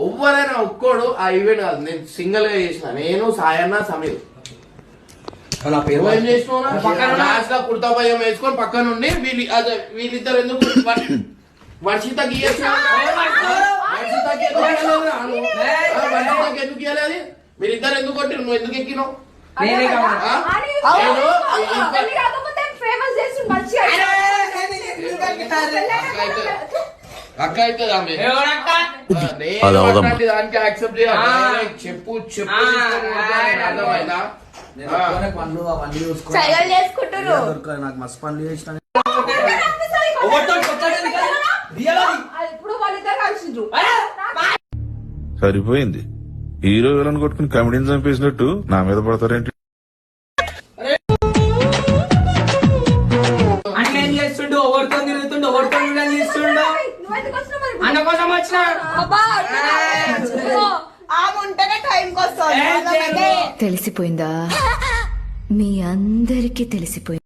ఎవ్వరైనా ఒక్కోడు ఆ ఈవెంట్ కాదు, నేను సింగిల్ గా చేసిన. నేను సాయన్న సమీర్ ఏం చేసిన కుర్తా భయం వేసుకొని పక్క నుండి వీళ్ళిద్దరు ఎందుకు వర్షిత ఎందుకు ఇవ్వలేదు? మీరిద్దరు ఎందుకు కొట్టి నువ్వు ఎందుకు ఎక్కినావు? అక్క అయితే దానికి యాక్సెప్ట్ చేయాలి. చెప్పు చెప్పు అర్థమైందా? నాకు మస్తు పనులు చేసిన సరిపోయింది. హీరో విలన్ కొట్టుకుని కమెడీని చంపేసినట్టు నా మీద పడతారేంటి? చేస్తుండు ఎవరితో తిరుగుతుండు, ఎవరితో చేస్తుండు. అన్న కోసం వచ్చిన తెలిసిపోయిందా? మీ అందరికీ తెలిసిపోయింది.